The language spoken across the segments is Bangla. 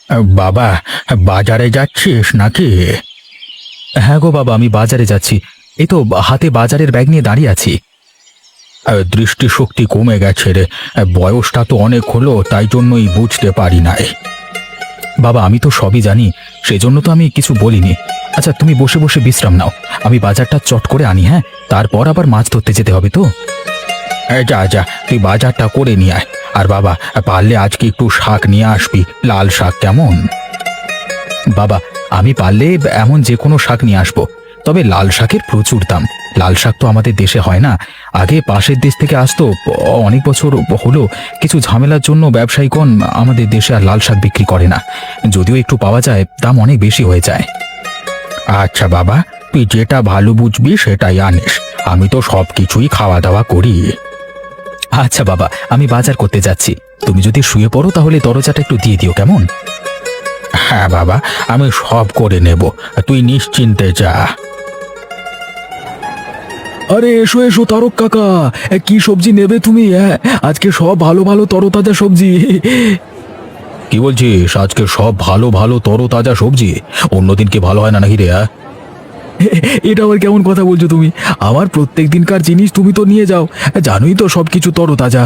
বাবা, বাজারে যাচ্ছিস নাকি? হ্যাঁ গো বাবা, আমি বাজারে যাচ্ছি। এই তো হাতে বাজারের ব্যাগ নিয়ে দাঁড়িয়ে আছি। দৃষ্টিশক্তি কমে গেছে রে। বয়সটা তো অনেক হলো, তাই জন্যই বুঝতে পারি নাই। বাবা, আমি তো সবই জানি, সেজন্য তো আমি কিছু বলিনি। আচ্ছা, তুমি বসে বসে বিশ্রাম নাও, আমি বাজারটা চট করে আনি। হ্যাঁ, তারপর আবার মাছ ধরতে যেতে হবে তো। যা যা, তুই বাজারটা করে নিয়ে আয়। আর বাবা, পারলে আজকে একটু শাক নিয়ে আসবি, লাল শাক কেমন? বাবা, আমি পারলে এমন যে কোনো শাক নিয়ে আসবো, তবে লাল শাকের প্রচুর দাম। লাল শাক তো আমাদের দেশে হয় না, আগে পাশের দেশ থেকে আসতো। অনেক বছর হলো কিছু ঝামেলার জন্য ব্যবসায়ীগণ আমাদের দেশে আর লাল শাক বিক্রি করে না। যদিও একটু পাওয়া যায়, দাম অনেক বেশি হয়ে যায়। আচ্ছা বাবা, তুই যেটা ভালো বুঝবি সেটাই আনিস। আমি তো সব কিছুই খাওয়া দাওয়া করি। আচ্ছা বাবা, আমি বাজার করতে যাচ্ছি। তুমি যদি শুয়ে পড়ো তাহলে দরজাটা একটু দিয়ে দিও, কেমন? হ্যাঁ বাবা, আমি সব করে নেব, তুই নিশ্চিন্তে যা। আরে এসো এসো তারক কাকা, কি সবজি নেবে তুমি? আজকে সব ভালো ভালো তরতাজা সবজি। কি বলছিস? আজকে সব ভালো ভালো তরতাজা সবজি? অন্যদিন কি ভালো হয় না নাকি রে? এটা আবার কেমন কথা বলছো তুমি? আমার প্রত্যেক দিনকার জিনিস তুমি তো নিয়ে যাও, জানোই তো সব কিছু তরতাজা।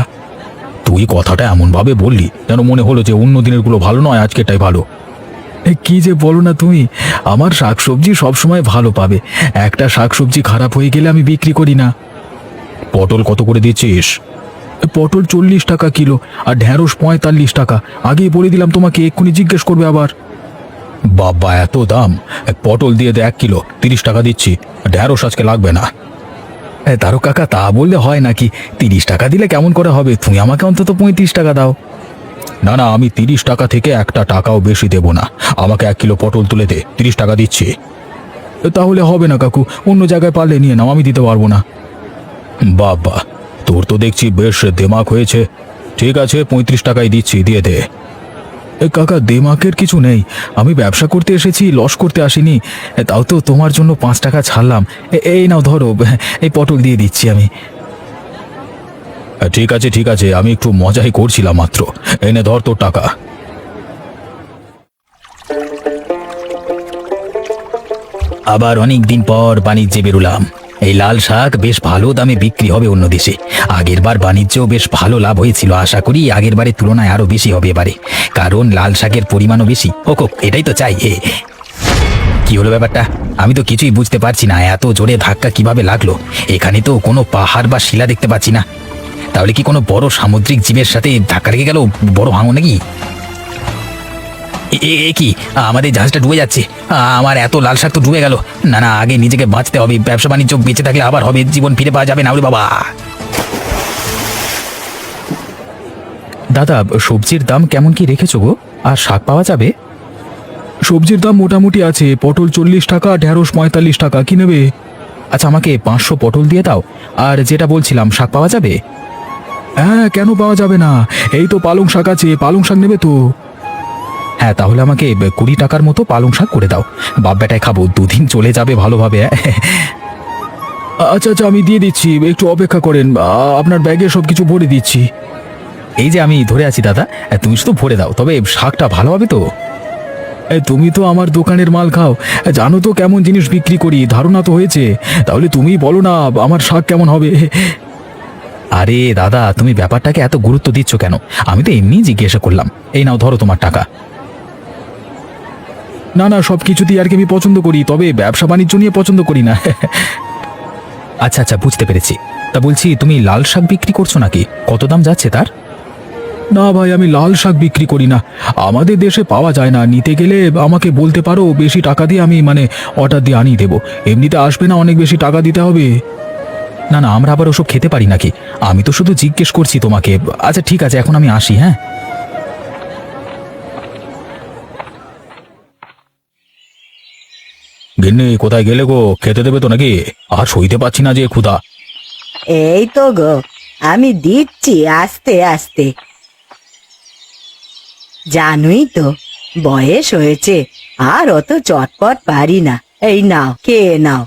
তুই কথাটা এমন ভাবে বললি যেন মনে হলো যে অন্য দিনের গুলো ভালো নয়, আজকেরটাই ভালো। কি যে বলো না তুমি, আমার শাকসবজি সবসময় ভালো পাবে। একটা শাকসবজি খারাপ হয়ে গেলে আমি বিক্রি করি না। পটল কত করে দিচ্ছিস? পটল 40 টাকা কিলো, আর ঢ্যাঁড়স 45 টাকা। আগেই বলে দিলাম তোমাকে, এক্ষুনি জিজ্ঞেস করবে আবার। বাবা, এত দাম! পটল দিয়ে দে 1 কিলো, 30 টাকা দিচ্ছি। ঢেঁড়স আজকে লাগবে না। তারক কাকা, তা বললে হয় নাকি? 30 টাকা দিলে কেমন করে হবে? তুমি আমাকে অন্তত 35 টাকা দাও। না না, আমি 30 টাকা থেকে একটা টাকাও বেশি দেব না। আমাকে 1 কিলো পটল তুলে দে, 30 টাকা দিচ্ছি। তাহলে হবে না কাকু, অন্য জায়গায় পারলে নিয়ে নাও, আমি দিতে পারবো না। বাবা, তোর তো দেখছি বেশ দেমাক হয়েছে। ঠিক আছে, 35 টাকাই দিচ্ছি, দিয়ে দে। কাকা, দেমাকের কিছু নেই, আমি ব্যবসা করতে এসেছি, লস করতে আসিনি। তাও তো তোমার জন্য 5 টাকা ছাড়লাম। এই নাও ধরো, এই পটল দিয়ে দিচ্ছি আমি। ঠিক আছে ঠিক আছে, আমি একটু মজাই করছিলাম মাত্র। এনে ধর তোর টাকা। আবার অনেক দিন পর বাণিজ্যে বেরোলাম। এই লাল শাক বেশ ভালো দামে বিক্রি হবে অন্য দেশে। আগের বার বাণিজ্যও বেশ ভালো লাভ হয়েছিল, আশা করি আগের বারের তুলনায় আরো বেশি হবে এবারে, কারণ লাল শাকের পরিমাণও বেশি। হোক হোক, এটাই তো চাই। কি হলো ব্যাপারটা? আমি তো কিছুই বুঝতে পারছি না, এত জোরে ধাক্কা কিভাবে লাগলো? এখানে তো কোনো পাহাড় বা শিলা দেখতে পাচ্ছি না। তাহলে কি কোনো বড় সামুদ্রিক জীবের সাথে ধাক্কা লেগে গেল? বড় ভাঙন নাকি? কি আমাদের জাহাজটা ডুবে যাচ্ছে? আমার এত লাল শাক তো ডুবে গেল। না না, আগে নিজেকে বাঁচতে হবে। ব্যবসা বাণিজ্য বেঁচে থাকলে আবার হবে, জীবন ফিরে পাওয়া যাবে না। ওরে বাবা! দাদা, সবজির দাম কেমন কি রেখেছো গো? আর শাক পাওয়া যাবে? সবজির দাম মোটামুটি আছে, পটল 40 টাকা, ঢ্যাঁড়স 45 টাকা। কি নেবে? আচ্ছা, আমাকে 500 পটল দিয়ে দাও। আর যেটা বলছিলাম, শাক পাওয়া যাবে? হ্যাঁ, কেন পাওয়া যাবে না? এই তো পালং শাক আছে, পালং শাক নেবে তো? হ্যাঁ, তাহলে আমাকে 20 টাকার মতো পালং শাক করে দাও। বাপ বেটায় খাবো, দুদিন চলে যাবে ভালোভাবে। আচ্ছা আচ্ছা, আমি দিয়ে দিচ্ছি, একটু অপেক্ষা করেন। আপনার ব্যাগে সব কিছু ভরে দিচ্ছি। এই যে আমি ধরে আছি দাদা, তুমি শুধু ভরে দাও, তবে শাকটা ভালো হবে তো? তুমি তো আমার দোকানের মাল খাও, জানো তো কেমন জিনিস বিক্রি করি, ধারণা তো হয়েছে। তাহলে তুমিই বলো না আমার শাক কেমন হবে। আরে দাদা, তুমি ব্যাপারটাকে এত গুরুত্ব দিচ্ছ কেন? আমি তো এমনি জিজ্ঞাসা করলাম। এই নাও, ধরো তোমার টাকা। না না, সব কিছুতেই আর কি আমি পছন্দ করি, তবে ব্যবসা বাণিজ্য নিয়ে পছন্দ করি না। আচ্ছা আচ্ছা, বুঝতে পেরেছি। তা বলছি, তুমি লাল শাক বিক্রি করছো নাকি? কত দাম যাচ্ছে তার? না ভাই, আমি লাল শাক বিক্রি করি না, আমাদের দেশে পাওয়া যায় না। নিতে গেলে আমাকে বলতে পারো, বেশি টাকা দিয়ে আমি অর্ডার দিয়ে আনিয়ে দেবো। এমনিতে আসবে না, অনেক বেশি টাকা দিতে হবে। না না, আমরা আবার ওসব খেতে পারি নাকি? আমি তো শুধু জিজ্ঞেস করছি তোমাকে। আচ্ছা ঠিক আছে, এখন আমি আসি। হ্যাঁ। গিন্নি, কোথায় গেলে গো? খেতে দেবে তো নাকি? আর সইতে পারছি না যে ক্ষুধা। এই তো গো, আমি দিচ্ছি আস্তে আস্তে। জানোই তো, বয়স হয়েছে, আর অত চটপট পারি না। এই নাও, খেয়ে নাও।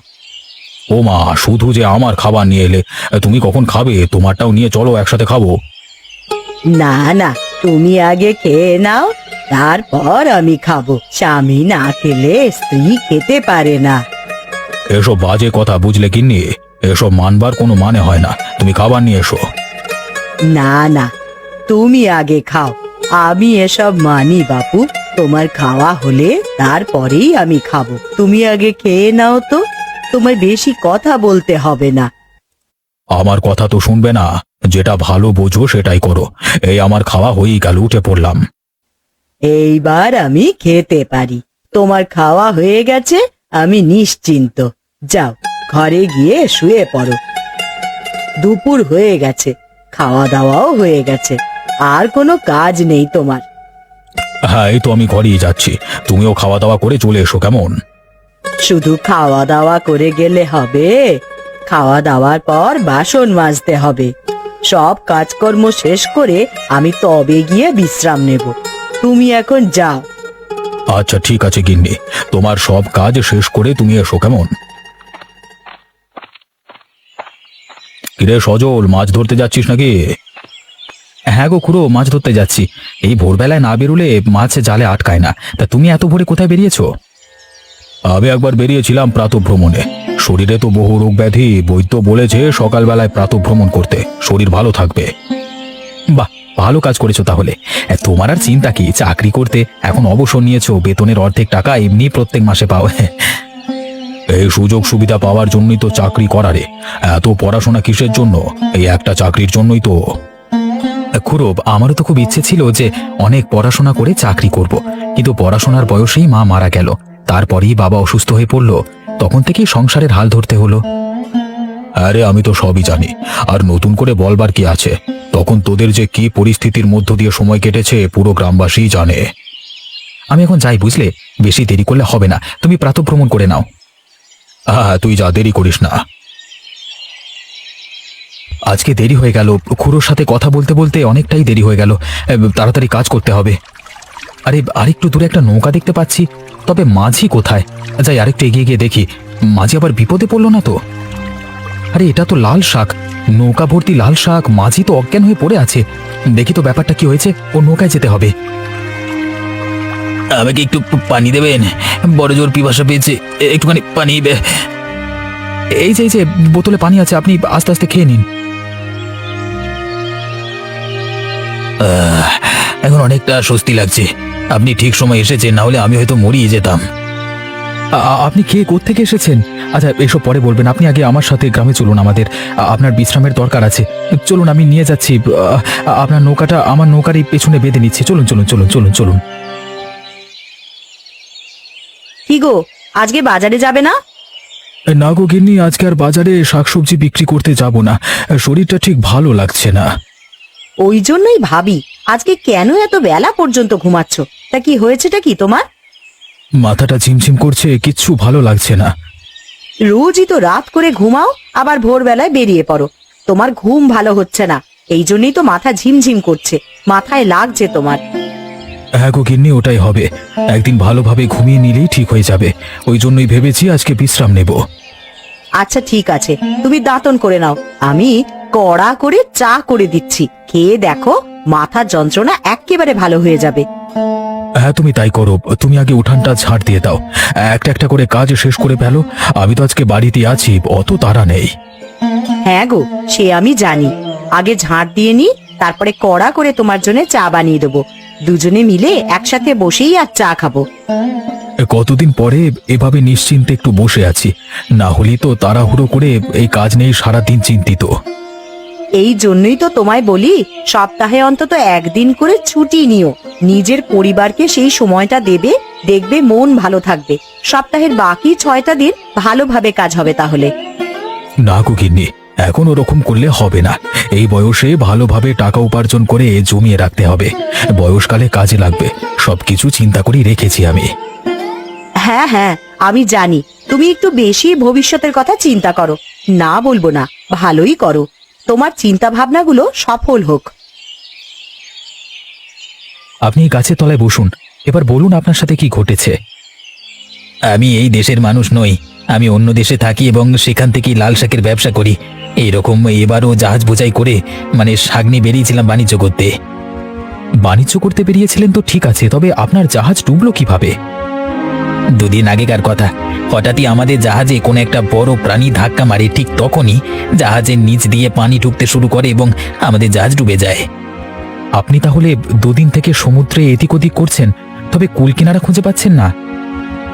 ও মা, শুধু যে আমার খাবার নিয়ে এলে, তুমি কখন খাবে? তোমারটাও নিয়ে চলো, একসাথে খাবো। না না, তুমি আগে খেয়ে নাও, তারপর আমি খাবো। স্বামী না খেলে স্ত্রী খেতে পারে না। এসব বাজে কথা, বুঝলে গিন্নি? এসব মানবার কোনো মানে হয় না। তুমি খাবার নিয়ে এসো। না না, তুমি আগে খাও। আমি এসব মানি বাপু। তোমার খাওয়া হলে তারপরেই আমি খাবো। তুমি আগে খেয়ে নাও তো, তোমায় বেশি কথা বলতে হবে না। আমার কথা তো শুনবে না, যেটা ভালো বোঝো সেটাই করো। এই আমার খাওয়া হয়েই গেল, উঠে পড়লাম। এইবার আমি খেতে পারি। তোমার খাওয়া হয়ে গেছে, আমি নিশ্চিন্ত। যাও, ঘরে গিয়ে শুয়ে পড়ো। দুপুর হয়ে গেছে, খাওয়া দাওয়াও হয়ে গেছে, আর কোনো কাজ নেই তোমার। হ্যাঁ, এই তো আমি ঘরেই যাচ্ছি। তুমিও খাওয়া দাওয়া করে চলে এসো, কেমন? শুধু খাওয়া দাওয়া করে গেলে হবে? খাওয়া দাওয়ার পর বাসন মাজতে হবে। সব কাজকর্ম শেষ করে আমি তবে গিয়ে বিশ্রাম নেব। তুমি এখন যাও। আচ্ছা ঠিক আছে গিন্নি, তোমার সব কাজ শেষ করে তুমি এসো, কেমন? কিরে সজল, মাছ ধরতে যাচ্ছিস নাকি? হ্যাঁ গো খুড়ো, মাছ ধরতে যাচ্ছি। এই ভোরবেলায় না বেরোলে মাছ জালে আটকায় না। তা তুমি এত ভোরে কোথায় বেরিয়েছো? আমি একবার বেরিয়েছিলাম প্রাতঃভ্রমণে। শরীরে তো বহু রোগ ব্যাধি, বৈদ্য বলেছে সকালবেলায় প্রাতঃভ্রমণ করতে, শরীর ভালো থাকবে। বাহ, ভালো কাজ করেছো তাহলে। তোমার আর চিন্তা কি, চাকরি করতে এখন অবসর নিয়েছো, বেতনের অর্ধেক টাকা এমনি প্রত্যেক মাসে পাও। এই সুযোগ সুবিধা পাওয়ার জন্যই তো চাকরি করারে। এত পড়াশোনা কিসের জন্য? এই একটা চাকরির জন্যই তো। খুড়ো, আমারও তো খুব ইচ্ছে ছিল যে অনেক পড়াশোনা করে চাকরি করব, কিন্তু পড়াশোনার বয়সেই মা মারা গেল। তারপরেই বাবা অসুস্থ হয়ে পড়লো, তখন থেকেই সংসারের হাল ধরতে হলো। আরে আমি তো সবই জানি, আর নতুন করে বলবার কি আছে? তখন তোদের যে কি পরিস্থিতির মধ্য দিয়ে সময় কেটেছে পুরো গ্রামবাসীই জানে। আমি এখন যাই, বুঝলে? বেশি দেরি করলে হবে না, তুমি প্রাতঃভ্রমণ করে নাও। হ্যাঁ, তুই যা, দেরি করিস না। আজকে দেরি হয়ে গেল, খুড়োর সাথে কথা বলতে বলতে অনেকটাই দেরি হয়ে গেল। তাড়াতাড়ি কাজ করতে হবে। আরে আরেকটু দূরে একটা নৌকা দেখতে পাচ্ছি, তবে মাঝি কোথায়? যাই আরেকটু এগিয়ে গিয়ে দেখি, মাঝি আবার বিপদে পড়লো না তো? আরে এটা তো লাল শাক, নৌকা ভর্তি লাল শাক, মাঝি তো অজ্ঞান হয়ে পড়ে আছে। দেখি তো ব্যাপারটা কি হয়েছে, ও নৌকায় যেতে হবে। আমাকে একটু পানি দেবেন? বড় জোর পিপাসা পেয়েছে, একটুখানি পানি। এই যে বোতলে পানি আছে, আপনি আস্তে আস্তে খেয়ে নিন। এখন অনেকটা স্বস্তি লাগছে। আপনি ঠিক সময় এসেছেন, না হলে আমি হয়তো মরিয়ে যেতাম। আপনি খেয়ে কোত্থেকে এসেছেন? আচ্ছা এসব পরে বলবেন, আপনি আগে আমার সাথে গ্রামে চলুন, আমাদের আপনার বিশ্রামের দরকার আছে। চলুন, আমি নিয়ে যাচ্ছি। আপনার নৌকাটা আমার নৌকার এই পেছনে বেঁধে নিচ্ছি। চলুন চলুন চলুন চলুন চলুন। কি গো, আজকে বাজারে যাবে না? না গো গিন্নি, আজকে আর বাজারে শাকসবজি বিক্রি করতে যাব না। শরীরটা ঠিক ভালো লাগছে না। ওই জন্যই ভাবি আজকে কেন এত বেলা পর্যন্ত ঘুমাচ্ছ। তা কি হয়েছেটা কি তোমার? মাথাটা ঝিমঝিম করছে, কিচ্ছু ভালো লাগছে না। রোজই তো রাত করে ঘুমাও, আবার ভোরবেলায় বেরিয়ে পড়ো। তোমার ঘুম ভালো হচ্ছে না, এই জন্যই তো মাথা ঝিমঝিম করছে, মাথায় লাগছে তোমার। হ্যাঁ গো গিন্নি, ওটাই হবে। একদিন ভালোভাবে ঘুমিয়ে নিলেই ঠিক হয়ে যাবে। ওই জন্যই ভেবেছি আজকে বিশ্রাম নেব। আচ্ছা ঠিক আছে, তুমি দাঁতন করে নাও, আমি কড়া করে চা করে দিচ্ছি, খেয়ে দেখো, মাথার যন্ত্রণা একেবারে ভালো হয়ে যাবে। হ্যাঁ তুমি তাই করো। তুমি আগে উঠানটা ঝাড় দিয়ে দাও, একটা একটা করে কাজ শেষ করে ফেলো। আমি তো আজকে বাড়িতে আছি, অত তাড়া নেই। হ্যাঁ গো, সে আমি জানি। আগে ঝাঁট দিয়ে নি, তারপরে কড়া করে তোমার জন্য চা বানিয়ে দেবো। দুজনে মিলে একসাথে বসেই আর চা খাবো। কতদিন পরে এভাবে নিশ্চিন্তে একটু বসে আছি, না হলে তো তাড়াহুড়ো করে এই কাজ নেই, সারাদিন চিন্তিত। এই জন্যই তো তোমায় বলি, সপ্তাহে অন্তত একদিন করে ছুটি নিও। নিজের পরিবারকে সেই সময়টা দেবে, দেখবে মন ভালো থাকবে। সপ্তাহের বাকি 6টা দিন ভালোভাবে কাজ হবে তাহলে। না গো গিন্নি, এখন ওরকম করলে হবে না। এই বয়সে ভালোভাবে টাকা উপার্জন করে জমিয়ে রাখতে হবে, বয়সকালে কাজে লাগবে। সবকিছু চিন্তা করেই রেখেছি আমি। হ্যাঁ হ্যাঁ, আমি জানি তুমি একটু বেশি ভবিষ্যতের কথা চিন্তা করো। না বলবো না, ভালোই করো। তোমার চিন্তা ভাবনাগুলো সফল হোক। আপনি এই গাছের তলায় বসুন, এবার বলুন আপনার সাথে কি ঘটেছে। আমি এই দেশের মানুষ নই, আমি অন্য দেশে থাকি এবং সেখান থেকেই লাল শাকের ব্যবসা করি। এইরকম এবারও জাহাজ বোঝাই করে শাক নিয়ে বেরিয়েছিলাম বাণিজ্য করতে। বাণিজ্য করতে বেরিয়েছিলেন তো ঠিক আছে, তবে আপনার জাহাজ ডুবলো কিভাবে? দুদিন আগেকার কথা, হঠাৎই আমাদের জাহাজে কোনো একটা বড় প্রাণী ধাক্কা মারে। ঠিক তখনই জাহাজের নিচ দিয়ে পানি ঢুকতে শুরু করে এবং আমাদের জাহাজ ডুবে যায়। আপনি তাহলে দুদিন থেকে সমুদ্রে এদিক ওদিক করছেন, তবে কুল কিনারা খুঁজে পাচ্ছেন না?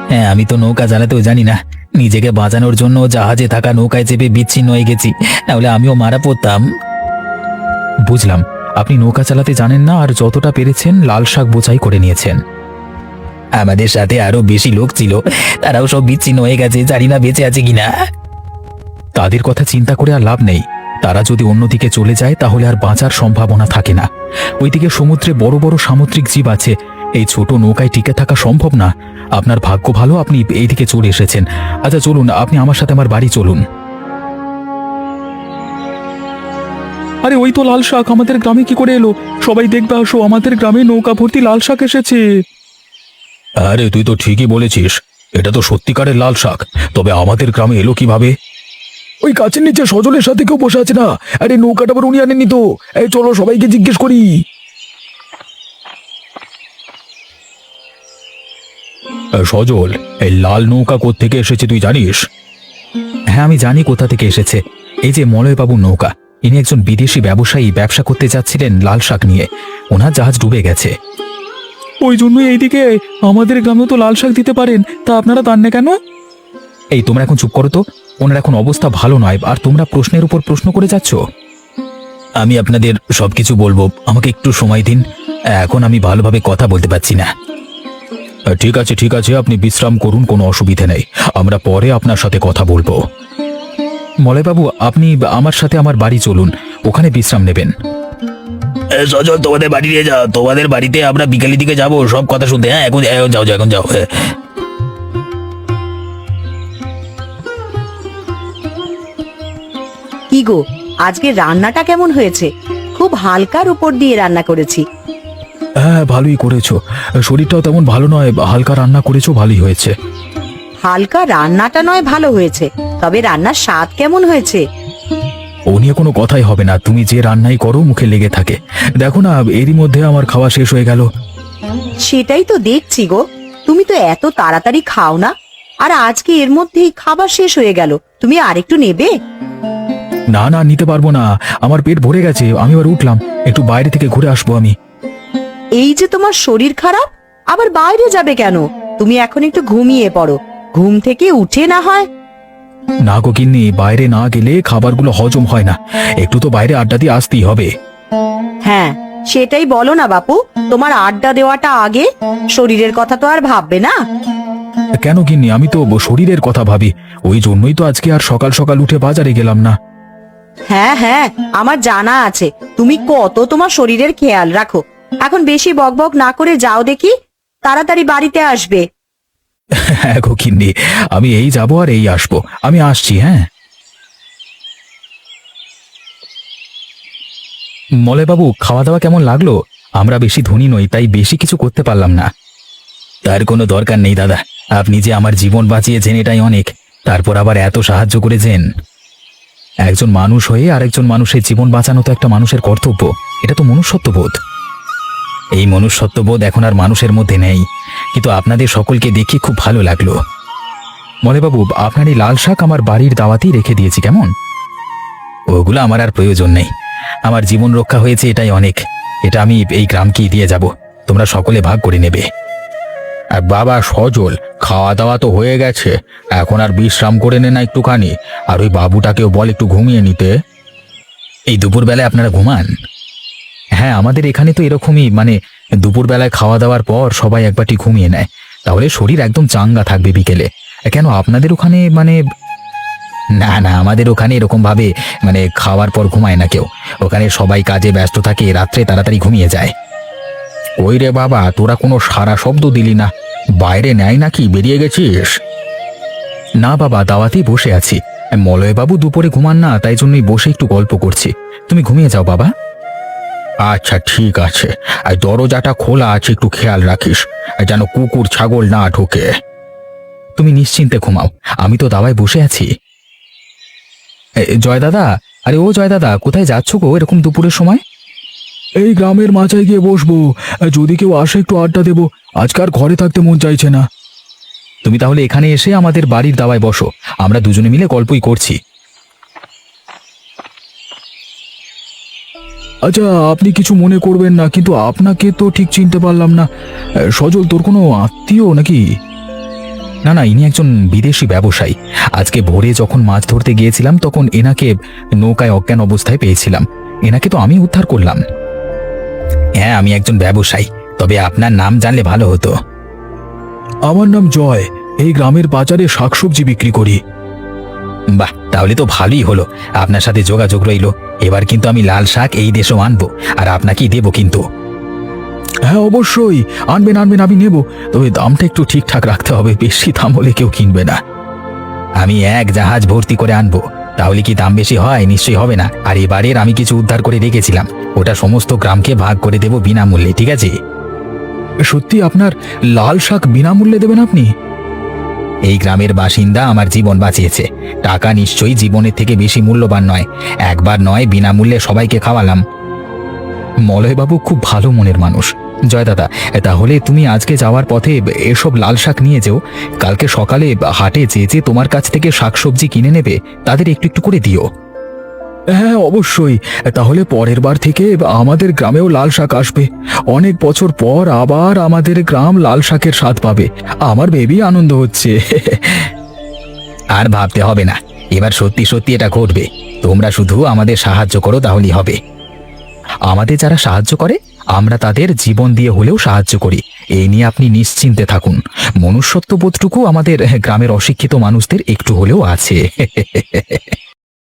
হ্যাঁ, আমি তো নৌকা চালাতেও জানি না। নিজেকে বাঁচানোর জন্য জাহাজে থাকা নৌকায় চেপে বিচ্ছিন্ন হয়ে গেছি, নাহলে আমিও মারা পড়তাম। বুঝলাম, আপনি নৌকা চালাতে জানেন না আর যতটা পেরেছেন লাল শাক বোঝাই করে নিয়েছেন। আমাদের সাথে আরো বেশি লোক ছিল, তারাও সব বিচ্ছিন্ন হয়ে গেছে, জানি না বেঁচে আছে কিনা। তাদের কথা চিন্তা করে আর লাভ নেই। তারা যদি অন্যদিকে চলে যায় তাহলে আর বাঁচার সম্ভাবনা থাকে না। ওইদিকে সমুদ্রে বড় বড় সামুদ্রিক জীব আছে, এই ছোট নৌকায় টিকে থাকা সম্ভব না। আপনার ভাগ্য ভালো আপনি এইদিকে চলে এসেছেন। আচ্ছা চলুন, আপনি আমার সাথে আমার বাড়ি চলুন। আরে ওই তো লাল শাক আমাদের গ্রামে কি করে এলো? সবাই দেখবে আসো, আমাদের গ্রামে নৌকা ভর্তি লাল শাক এসেছে। আরে তুই তো ঠিকই বলেছিস, এটা তো সত্যিকারের লাল শাক। তবে আমাদের গ্রামে এলো কিভাবে? ওই গাছের নিচে সজলের সাথে কেউ বসে আছে না? আরে নৌকাটা আবার উনি আনেননি তো। এই চলো সবাইকে জিজ্ঞেস করি। সজল, এই লাল নৌকা কোত্থেকে এসেছে তুই জানিস? হ্যাঁ আমি জানি কোথা থেকে এসেছে। এই যে মলয়বাবুর নৌকা। ইনি একজন বিদেশি ব্যবসায়ী, ব্যবসা করতে যাচ্ছিলেন লাল শাক নিয়ে। ওনার জাহাজ ডুবে গেছে। ওই জন্যই এইদিকে আমাদের গ্রামেও তো লাল শাক দিতে পারেন, তা আপনারা দেন না কেন? এই তোমরা এখন চুপ করো তো। ওনার এখন অবস্থা ভালো নয়, আর তোমরা প্রশ্নের উপর প্রশ্ন করে যাচ্ছ। আমি আপনাদের সবকিছু বলবো, আমাকে একটু সময় দিন। এখন আমি ভালোভাবে কথা বলতে পারছি না। ঠিক আছে ঠিক আছে, আপনি বিশ্রাম করুন, কোনো অসুবিধে নেই। আমরা পরে আপনার সাথে কথা বলবো। মলয়বাবু, আপনি আমার সাথে আমার বাড়ি চলুন, ওখানে বিশ্রাম নেবেন। সজল, তোমাদের বাড়ি নিয়ে যাও। তোমাদের বাড়িতে আমরা বিকালের দিকে যাবো সব কথা শুনতে। হ্যাঁ, এখন যাও যাও, এখন যাও। কি গো, আজকে রান্নাটা কেমন হয়েছে? খুব হালকার উপর দিয়ে রান্না করেছি। হ্যাঁ ভালোই করেছো, শরীরটাও তেমন ভালো নয়, হালকা রান্না করেছো, ভালোই হয়েছে। হালকা রান্নাটা নয় ভালো হয়েছে, তবে রান্নার স্বাদ কেমন হয়েছে? ও নিয়ে কোনো কথাই হবে না, তুমি যে রান্নাই করো মুখে লেগে থাকে। দেখো না, এরই মধ্যে আমার খাওয়া শেষ হয়ে গেল। সেটাই তো দেখছি গো, তুমি তো এত তাড়াতাড়ি খাও না, আর আজকে এর মধ্যেই খাবার শেষ হয়ে গেল। তুমি আরেকটু নেবে? না না, নিতে পারবো না, আমার পেট ভরে গেছে। আমি এবার উঠলাম, একটু বাইরে থেকে ঘুরে আসবো আমি। এই যে তোমার শরীর খারাপ, আবার বাইরে যাবে কেন? তুমি এখন একটু ঘুমিয়ে পড়ো, ঘুম থেকে উঠে না হয়। না গো গিন্নি, বাইরে না গেলে খাবারগুলো হজম হয় না, একটু তো বাইরে আড্ডা দিয়ে আসতেই হবে। হ্যাঁ সেটাই বলো না বাপু, তোমার আড্ডা দেওয়াটা আগে, শরীরের কথা তো আর ভাববে না। কেন গিন্নি, আমি তো শরীরের কথা ভাবি, ওই জন্যই তো আজকে আর সকাল সকাল উঠে বাজারে গেলাম না। হ্যাঁ হ্যাঁ, আমার জানা আছে তুমি কত তোমার শরীরের খেয়াল রাখো। এখন বেশি বকবক না করে যাও দেখি, তাড়াতাড়ি বাড়িতে আসবে। হ্যাঁ গো গিন্নি, আমি এই যাবো আর এই আসবো, আমি আসছি। হ্যাঁ মলয়বাবু, খাওয়া দাওয়া কেমন লাগলো? আমরা বেশি ধনী নই, তাই বেশি কিছু করতে পারলাম না। তার কোনো দরকার নেই দাদা, আপনি যে আমার জীবন বাঁচিয়েছেন এটাই অনেক। তারপর আবার এত সাহায্য করেছেন। একজন মানুষ হয়ে আরেকজন মানুষের জীবন বাঁচানো তো একটা মানুষের কর্তব্য, এটা তো মনুষ্যত্ববোধ। এই মনুষ্যত্ববোধ এখন আর মানুষের মধ্যে নেই, কিন্তু আপনাদের সকলকে দেখে খুব ভালো লাগলো। মলয়বাবু, আপনার এই লাল শাক আমার বাড়ির দাওয়াতেই রেখে দিয়েছি, কেমন? ওগুলো আমার আর প্রয়োজন নেই, আমার জীবন রক্ষা হয়েছে এটাই অনেক। এটা আমি এই গ্রামকেই দিয়ে যাব, তোমরা সকলে ভাগ করে নেবে। আর বাবা সজল, খাওয়া দাওয়া তো হয়ে গেছে, এখন আর বিশ্রাম করে নে না একটুখানি। আর ওই বাবুটাকেও বল একটু ঘুমিয়ে নিতে। এই দুপুরবেলায় আপনারা ঘুমান? হ্যাঁ, আমাদের এখানে তো এরকমই, মানে দুপুরবেলায় খাওয়া দাওয়ার পর সবাই একবারটি ঘুমিয়ে নেয়, তাহলে শরীর একদম চাঙ্গা থাকবে বিকেলে। কেন আপনাদের ওখানে মানে? না না, আমাদের ওখানে এরকম ভাবে মানে খাওয়ার পর ঘুমায় না কেউ। ওখানে সবাই কাজে ব্যস্ত থাকে, রাত্রে তাড়াতাড়ি ঘুমিয়ে যায়। ওই রে বাবা, তোরা কোনো সারা শব্দ দিলি না, বাইরে নেয় নাকি, বেরিয়ে গেছিস? না বাবা, দাওয়াতেই বসে আছি। মলয়বাবু দুপুরে ঘুমান না, তাই জন্যই বসে একটু গল্প করছি। তুমি ঘুমিয়ে যাও বাবা। আচ্ছা ঠিক আছে, আর দরজাটা খোলা আছে, একটু খেয়াল রাখিস যেন কুকুর ছাগল না ঢোকে। তুমি নিশ্চিন্তে ঘুমাও, আমি তো দাওয়ায় বসে আছি। জয় দাদা, আরে ও জয় দাদা, কোথায় যাচ্ছ গো এরকম দুপুরের সময়? এই গ্রামের মাচায় গিয়ে বসবো, যদি কেউ আসে একটু আড্ডা দেবো। আজকাল ঘরে থাকতে মন চাইছে না। তুমি তাহলে এখানে এসে আমাদের বাড়ির দাওয়ায় বসো, আমরা দুজনে মিলে গল্পই করছি। আচ্ছা, আপনি কিছু মনে করবেন না, কিন্তু আপনাকে তো ঠিক চিনতে পারলাম না। সজল তোর কোনো আত্মীয় নাকি? না না, ইনি একজন বিদেশি ব্যবসায়ী। আজকে ভোরে যখন মাছ ধরতে গিয়েছিলাম তখন এনাকে নৌকায় অজ্ঞান অবস্থায় পেয়েছিলাম। এনাকে তো আমি উদ্ধার করলাম। হ্যাঁ, আমি একজন ব্যবসায়ী, তবে আপনার নাম জানলে ভালো হতো। আমার নাম জয়, এই গ্রামের বাজারে শাকসবজি বিক্রি করি। বাহ, তাহলে তো ভালোই হলো, আপনার সাথে যোগাযোগ রইল। এবার কিন্তু আমি লাল শাক এই দেশেও আনবো, আর আপনাকেই দেবো কিন্তু। হ্যাঁ অবশ্যই, আনবেন আনবেন, আমি নেব, তবে দামটা একটু ঠিকঠাক রাখতে হবে, বেশি দাম হলে কেউ কিনবে না। আমি এক জাহাজ ভর্তি করে আনবো, তাহলে কি দাম বেশি হয়? নিশ্চয়ই হবে না। আর এবারের আমি কিছু উদ্ধার করে রেখেছিলাম, ওটা সমস্ত গ্রামকে ভাগ করে দেবো বিনামূল্যে, ঠিক আছে? সত্যি আপনার লাল শাক বিনামূল্যে দেবেন আপনি? এই গ্রামের বাসিন্দা আমার জীবন বাঁচিয়েছে, টাকা নিশ্চয়ই জীবনের থেকে বেশি মূল্যবান নয়। একবার নয়, বিনামূল্যে সবাইকে খাওয়ালাম। মলয়বাবু খুব ভালো মনের মানুষ। জয় দাদা, তাহলে তুমি আজকে যাওয়ার পথে এসব লাল শাক নিয়ে যেও। কালকে সকালে হাটে যে তোমার কাছ থেকে শাকসবজি কিনে নেবে তাদের একটু একটু করে দিও। হ্যাঁ অবশ্যই, তাহলে পরের বার থেকে আমাদের গ্রামেও লাল শাক আসবে। অনেক বছর পর আবার আমাদের গ্রাম লাল শাকের স্বাদ পাবে। আমার বেবি আনন্দ হচ্ছে। আর ভাবতে হবে না, এবার সত্যি সত্যি এটা ঘটবে। তোমরা শুধু আমাদের সাহায্য করো, তাহলেই হবে। আমাদের যারা সাহায্য করে আমরা তাদের জীবন দিয়ে হলেও সাহায্য করি, এই নিয়ে আপনি নিশ্চিন্তে থাকুন। মনুষ্যত্ববোধটুকু আমাদের গ্রামের অশিক্ষিত মানুষদের একটু হলেও আছে।